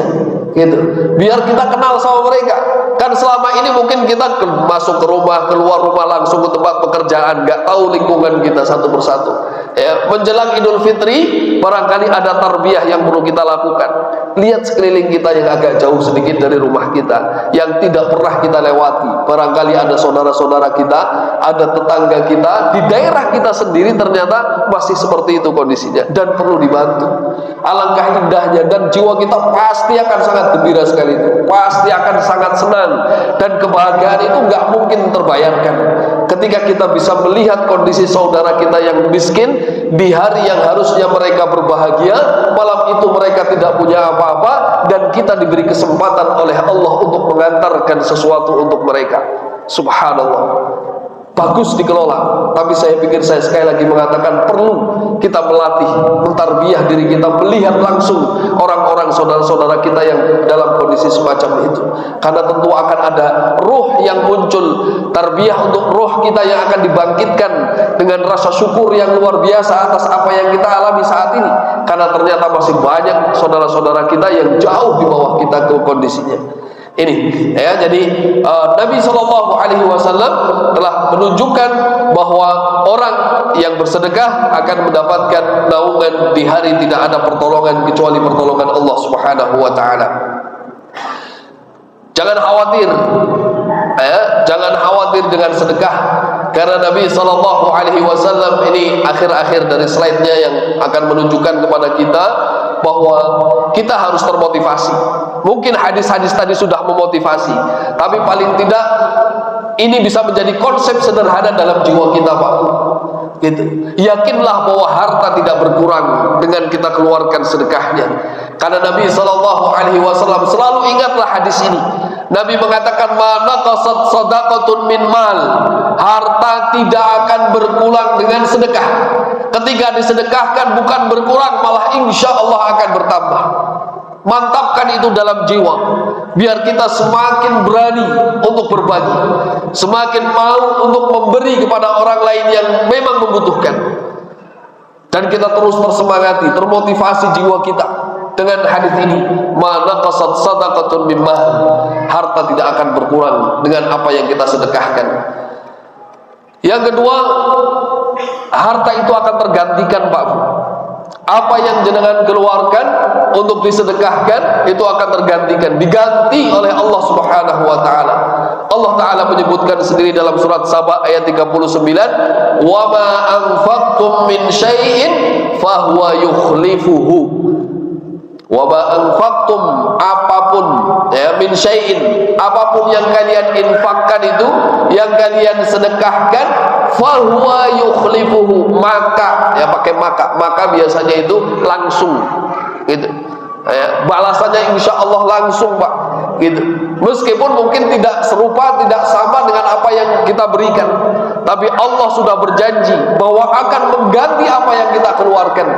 gitu. Biar kita kenal sama mereka. Kan selama ini mungkin kita masuk ke rumah, keluar rumah langsung ke tempat pekerjaan, nggak tahu lingkungan kita satu persatu. Ya, menjelang Idul Fitri barangkali ada tarbiyah yang perlu kita lakukan. Lihat sekeliling kita yang agak jauh sedikit dari rumah kita, yang tidak pernah kita lewati. Barangkali ada saudara-saudara kita, ada tetangga kita, di daerah kita sendiri ternyata masih seperti itu kondisinya dan perlu dibantu. Alangkah indahnya, dan jiwa kita pasti akan sangat gembira sekali itu, pasti akan sangat senang, dan kebahagiaan itu nggak mungkin terbayarkan ketika kita bisa melihat kondisi saudara kita yang miskin di hari yang harusnya mereka berbahagia, malam itu mereka tidak punya apa-apa, dan kita diberi kesempatan oleh Allah untuk mengantarkan sesuatu untuk mereka. Subhanallah, bagus dikelola. Tapi saya pikir, saya sekali lagi mengatakan, perlu kita melatih, mentarbiyah diri kita, melihat langsung orang-orang saudara-saudara kita yang dalam kondisi semacam itu. Karena tentu akan ada ruh yang muncul, tarbiyah untuk ruh kita yang akan dibangkitkan dengan rasa syukur yang luar biasa atas apa yang kita alami saat ini. Karena ternyata masih banyak saudara-saudara kita yang jauh di bawah kita ke kondisinya. Ini, ya, jadi Nabi Shallallahu Alaihi Wasallam telah menunjukkan bahwa orang yang bersedekah akan mendapatkan naungan di hari tidak ada pertolongan kecuali pertolongan Allah Subhanahu Wa Taala. Jangan khawatir, ya, jangan khawatir dengan sedekah, karena Nabi Shallallahu Alaihi Wasallam ini akhir-akhir dari slide-nya yang akan menunjukkan kepada kita bahwa kita harus termotivasi. Mungkin hadis-hadis tadi sudah memotivasi, tapi paling tidak Ini bisa menjadi konsep sederhana dalam jiwa kita, Pak. Gitu. Yakinlah bahwa harta tidak berkurang dengan kita keluarkan sedekahnya. Karena Nabi SAW selalu ingatlah hadis ini. Nabi mengatakan, "Ma naqasat shadaqatun min mal." Harta tidak akan berkurang dengan sedekah. Ketika disedekahkan bukan berkurang, malah insya Allah akan bertambah. Mantapkan itu dalam jiwa, biar kita semakin berani untuk berbagi, semakin mau untuk memberi kepada orang lain yang memang membutuhkan. Dan kita terus tersemangati, termotivasi jiwa kita dengan hadis ini, "Ma naqasat shadaqatun min mal." Harta tidak akan berkurang dengan apa yang kita sedekahkan. Yang kedua, harta itu akan tergantikan, Pak. Apa yang jenengan keluarkan untuk disedekahkan itu akan tergantikan, diganti oleh Allah Subhanahu wa taala. Allah taala menyebutkan sendiri dalam surat Saba ayat 39, "Wa ma anfaqtum min syai'in fahuwa yukhlifuhu." Wa ma anfaqtum, apapun ya, min syai'in, apapun yang kalian infakkan itu, yang kalian sedekahkan, fahuwa yukhlifuhu, maka ya, pakai maka biasanya itu langsung gitu ya, balasannya insya Allah langsung, Pak, gitu. Meskipun mungkin tidak serupa, tidak sama dengan apa yang kita berikan, tapi Allah sudah berjanji bahwa akan mengganti apa yang kita keluarkan.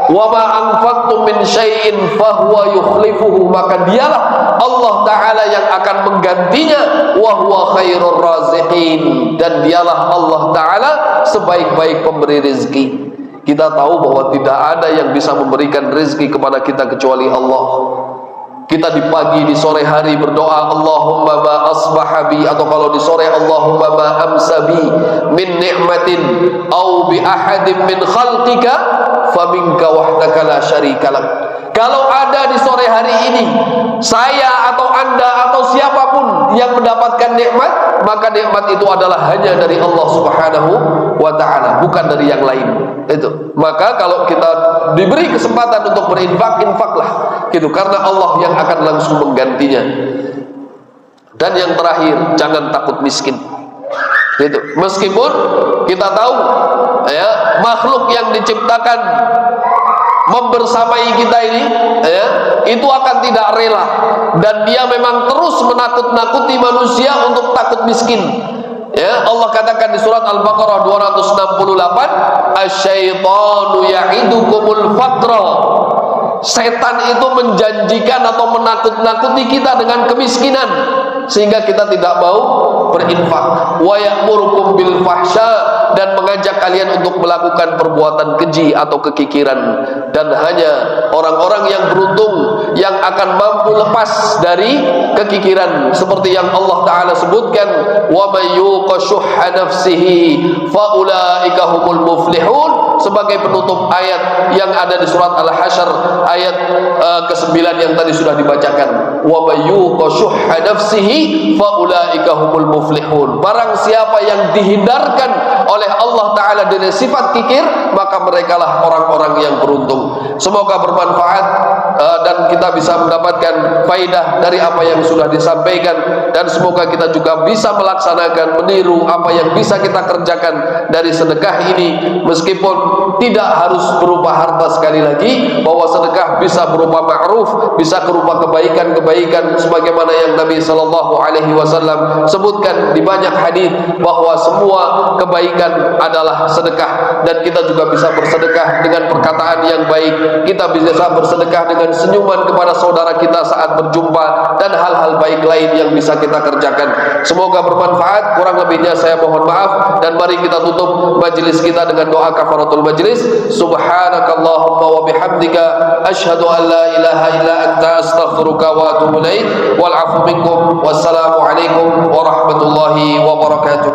Wa ma anfaqtum min syai'in fahuwa yukhlifuhu, maka dialah Allah taala yang akan menggantinya, wa huwa khairur raziqin, dan dialah Allah taala sebaik-baik pemberi rezeki. Kita tahu bahwa tidak ada yang bisa memberikan rezeki kepada kita kecuali Allah. Kita di pagi, di sore hari berdoa, Allahumma ma asbaha bi, atau kalau di sore, Allahumma ma amsa bi min ni'matin au bi ahadin min khalqika faminka wahdaka la syarika lak. Kalau ada di sore hari ini saya atau Anda atau siapapun yang mendapatkan nikmat, maka nikmat itu adalah hanya dari Allah Subhanahu wa taala, bukan dari yang lain. Itu. Maka kalau kita diberi kesempatan untuk berinfak, infaklah gitu, karena Allah yang akan langsung menggantinya. Dan yang terakhir, jangan takut miskin. Gitu. Meskipun kita tahu ya, makhluk yang diciptakan membersamai kita ini ya, itu akan tidak rela, dan dia memang terus menakut-nakuti manusia untuk takut miskin. Ya, Allah katakan di surat Al-Baqarah 268, "Asyaitanu ya'idukumul faqra." Setan itu menjanjikan atau menakut-nakuti kita dengan kemiskinan sehingga kita tidak mau berinfak. Wa ya'murukum bil fahsya, dan mengajak kalian untuk melakukan perbuatan keji atau kekikiran. Dan hanya orang-orang yang beruntung yang akan mampu lepas dari kekikiran, seperti yang Allah taala sebutkan, wa may yuqa syuhha nafsihi fa ulaika humul muflihun, sebagai penutup ayat yang ada di surat Al-Hasyr ayat ke-9 yang tadi sudah dibacakan. Wa may yuqa syuhha nafsihi fa ulaika humul muflihun. Barang siapa yang dihindarkan oleh Allah taala dari sifat kikir, maka merekalah orang-orang yang beruntung. Semoga bermanfaat dan kita bisa mendapatkan faidah dari apa yang sudah disampaikan, dan semoga kita juga bisa melaksanakan, meniru apa yang bisa kita kerjakan dari sedekah ini, meskipun tidak harus berupa harta. Sekali lagi, bahwa sedekah bisa berupa ma'ruf, bisa berupa kebaikan-kebaikan sebagaimana yang Nabi SAW sebutkan di banyak hadis, bahwa semua kebaikan adalah sedekah. Dan kita juga bisa bersedekah dengan perkataan yang baik, kita bisa bersedekah dengan senyuman kepada saudara kita saat berjumpa, dan hal-hal baik lain yang bisa kita kerjakan. Semoga bermanfaat. Kurang lebihnya saya mohon maaf, dan mari kita tutup majelis kita dengan doa kafaratul majlis. Subhanakallahumma wa bihamdika asyhadu an la ilaha illa anta astaghfiruka wa atubu ilaik. Wal 'afu minkum. Wassalamu alaikum warahmatullahi wabarakatuh.